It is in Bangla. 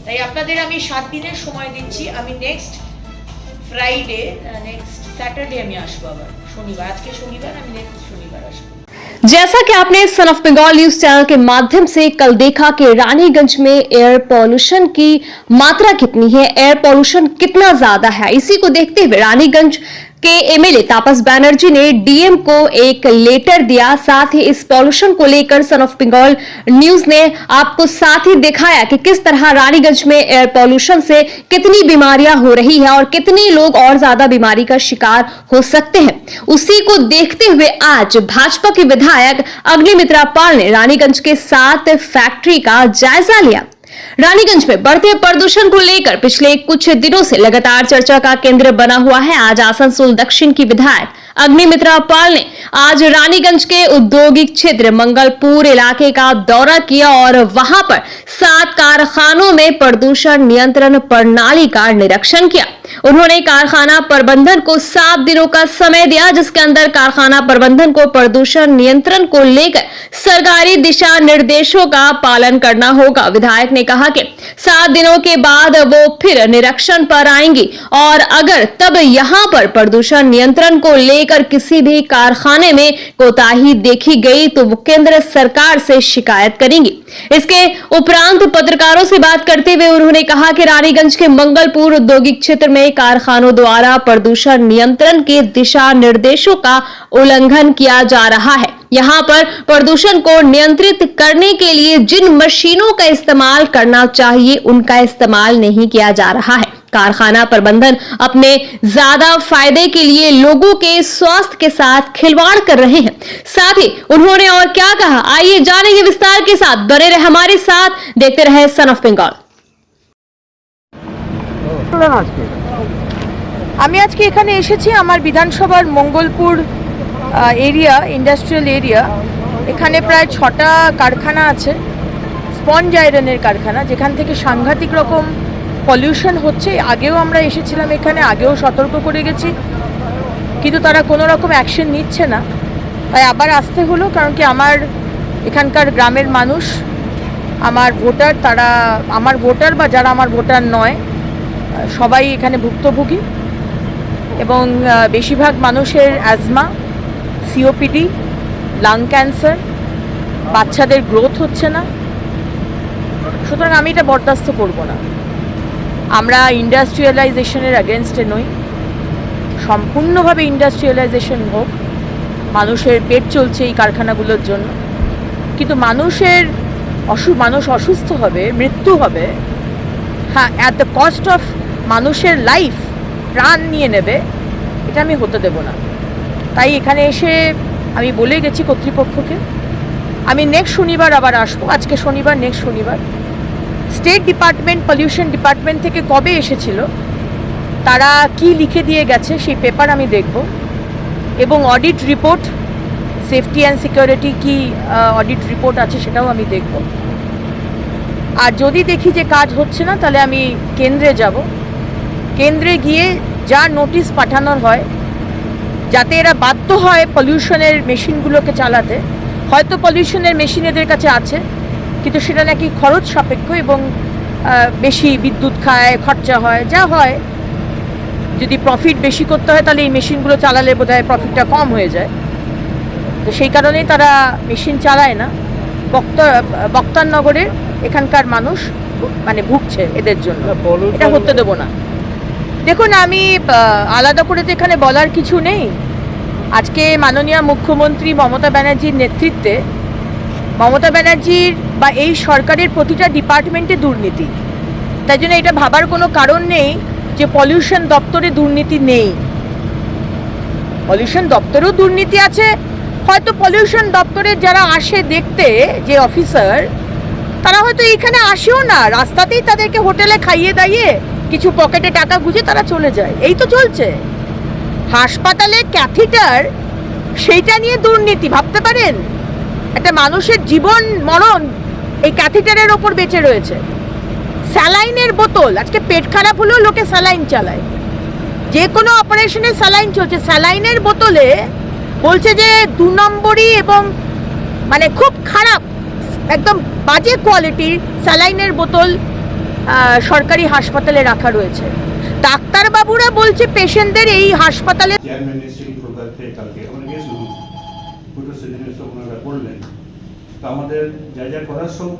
তাই আপনাদের আমি 7 দিনের সময় দিচ্ছি। আমি নেক্সট ফ্রাইডে, নেক্সট স্যাটারডে আমি আসবো, আবার শনিবার, আজকে শনিবার, আমি নেক্সট শনিবার আসবো। जैसा कि आपने son of Bengal news channel के माध्यम से कल देखा कि रानीगंज में एयर पॉल्यूशन की मात्रा कितनी है, एयर पॉल्यूशन कितना ज्यादा है, इसी को देखते हुए रानीगंज के एमएलए तापस बनर्जी ने डीएम को एक लेटर दिया। साथ ही इस पॉल्यूशन को लेकर सन ऑफ बंगाल न्यूज ने आपको साथ ही दिखाया कि किस तरह रानीगंज में एयर पॉल्यूशन से कितनी बीमारियां हो रही है और कितने लोग और ज्यादा बीमारी का शिकार हो सकते हैं। उसी को देखते हुए आज भाजपा के विधायक अग्निमित्रा पाल ने रानीगंज के 7 फैक्ट्री का जायजा लिया। रानीगंज में बढ़ते प्रदूषण को लेकर पिछले कुछ दिनों से लगातार चर्चा का केंद्र बना हुआ है। आज आसनसोल दक्षिण की विधायक अग्निमित्रा पाल ने आज रानीगंज के औद्योगिक क्षेत्र मंगलपुर इलाके का दौरा किया और वहां पर 7 कारखानों में प्रदूषण नियंत्रण प्रणाली का निरीक्षण किया। उन्होंने कारखाना प्रबंधन को 7 दिनों का समय दिया, जिसके अंदर कारखाना प्रबंधन को प्रदूषण नियंत्रण को लेकर सरकारी दिशा निर्देशों का पालन करना होगा। विधायक ने कहा कि 7 दिनों के बाद वो फिर निरीक्षण पर आएंगी और अगर तब यहां पर प्रदूषण नियंत्रण को लेकर किसी भी कारखाने में कोताही देखी गई तो वो केंद्र सरकार से शिकायत करेंगी। इसके उपरांत पत्रकारों से बात करते हुए उन्होंने कहा कि रानीगंज के मंगलपुर औद्योगिक क्षेत्र में कारखानों द्वारा प्रदूषण नियंत्रण के दिशा निर्देशों का उल्लंघन किया जा रहा है। यहाँ पर प्रदूषण को नियंत्रित करने के लिए जिन मशीनों का इस्तेमाल करना चाहिए उनका इस्तेमाल नहीं किया जा रहा है। कारखाना प्रबंधन अपने ज्यादा फायदे के लिए लोगों के स्वास्थ्य के साथ खिलवाड़ कर रहे हैं। साथ ही उन्होंने और क्या कहा, आइए जानेंगे विस्तार के साथ, बने रहे हमारे साथ, देखते रहे सन ऑफ बंगाल। আমি আজকে এখানে এসেছি আমার বিধানসভার মঙ্গলপুর এরিয়া, ইন্ডাস্ট্রিয়াল এরিয়া। এখানে প্রায় 6টা কারখানা আছে, স্পঞ্জ আয়রনের কারখানা, যেখান থেকে সাংঘাতিক রকম পলিউশন হচ্ছে। আগেও আমরা এসেছিলাম এখানে, আগেও সতর্ক করে গেছি, কিন্তু তারা কোনো রকম অ্যাকশন নিচ্ছে না। তাই আবার আসতে হলো, কারণ কি আমার এখানকার গ্রামের মানুষ, আমার ভোটার, তারা আমার ভোটার বা যারা আমার ভোটার নয় সবাই এখানে ভুক্তভোগী এবং বেশিরভাগ মানুষের অ্যাজমা, সিওপিডি, লাং ক্যান্সার, বাচ্চাদের গ্রোথ হচ্ছে না। সুতরাং আমি এটা বরদাস্ত করব না। আমরা ইন্ডাস্ট্রিয়ালাইজেশনের অ্যাগেনস্টে নই, সম্পূর্ণভাবে ইন্ডাস্ট্রিয়ালাইজেশন হোক। মানুষের পেট চলছে এই কারখানাগুলোর জন্য, কিন্তু মানুষ অসুস্থ হবে, মৃত্যু হবে, হ্যাঁ, অ্যাট দ্য কস্ট অফ মানুষের লাইফ, প্রাণ নিয়ে নেবে, এটা আমি হতে দেব না। তাই এখানে এসে আমি বলে গেছি কর্তৃপক্ষকে আমি নেক্সট শনিবার আবার আসবো। আজকে শনিবার, নেক্সট শনিবার। স্টেট ডিপার্টমেন্ট, পলিউশন ডিপার্টমেন্ট থেকে কবে এসেছিল, তারা কি লিখে দিয়ে গেছে সেই পেপার আমি দেখব এবং audit report, safety and security কি অডিট রিপোর্ট আছে সেটাও আমি দেখব। আর যদি দেখি যে কাজ হচ্ছে না, তাহলে আমি কেন্দ্রে যাব। কেন্দ্রে গিয়ে যা নোটিশ পাঠানোর হয়, যাতে এরা বাধ্য হয় পলিউশনের মেশিনগুলোকে চালাতে। হয়তো পলিউশনের মেশিন এদের কাছে আছে, কিন্তু সেটা নাকি খরচ সাপেক্ষ এবং বেশি বিদ্যুৎ খায়, খরচা হয়, যা হয়। যদি প্রফিট বেশি করতে হয় তাহলে এই মেশিনগুলো চালালে বোধহয় প্রফিটটা কম হয়ে যায়। তো সেই কারণেই তারা মেশিন চালায় না। বক্তারনগরের এখানকার মানুষ মানে ভুগছে এদের জন্য, এটা হতে দেবো না। দেখুন, আমি আলাদা করে তো এখানে বলার কিছু নেই। আজকে মাননীয় মুখ্যমন্ত্রী মমতা ব্যানার্জির নেতৃত্বে, মমতা ব্যানার্জির বা এই সরকারের প্রতিটা ডিপার্টমেন্টে দুর্নীতি। তাই জন্য এটা ভাবার কোনো কারণ নেই যে পলিউশন দপ্তরে দুর্নীতি নেই। পলিউশন দপ্তরেও দুর্নীতি আছে। হয়তো পলিউশন দপ্তরে যারা আসে দেখতে, যে অফিসার, তারা হয়তো এইখানে আসেও না, রাস্তাতেই তাদেরকে হোটেলে খাইয়ে দাইয়ে কিছু পকেটে টাকা গুঁজে তারা চলে যায়। এই তো চলছে। হাসপাতালে ক্যাথিটার, সেইটা নিয়ে দুর্নীতি, ভাবতে পারেন? একটা মানুষের জীবন মরণ এই ক্যাথিটারের ওপর বেঁচে রয়েছে। স্যালাইনের বোতল, আজকে পেট খারাপ হলেও লোকে স্যালাইন চালায়, যে কোনো অপারেশনে স্যালাইন চলছে। স্যালাইনের বোতলে বলছে যে 2 নম্বরই এবং মানে খুব খারাপ, একদম বাজে কোয়ালিটির স্যালাইনের বোতল সরকারি হাসপাতালে রাখা রয়েছে। ডাক্তারবাবুরা বলছে পেশেন্টদের এই হাসপাতালে চেয়ারম্যান এসেছিলেন কলকাতা থেকে কালকে, আমরা গেছিলাম, পুরো সেদিনে সব ওনারা করলেন। তো আমাদের যা যা করার সব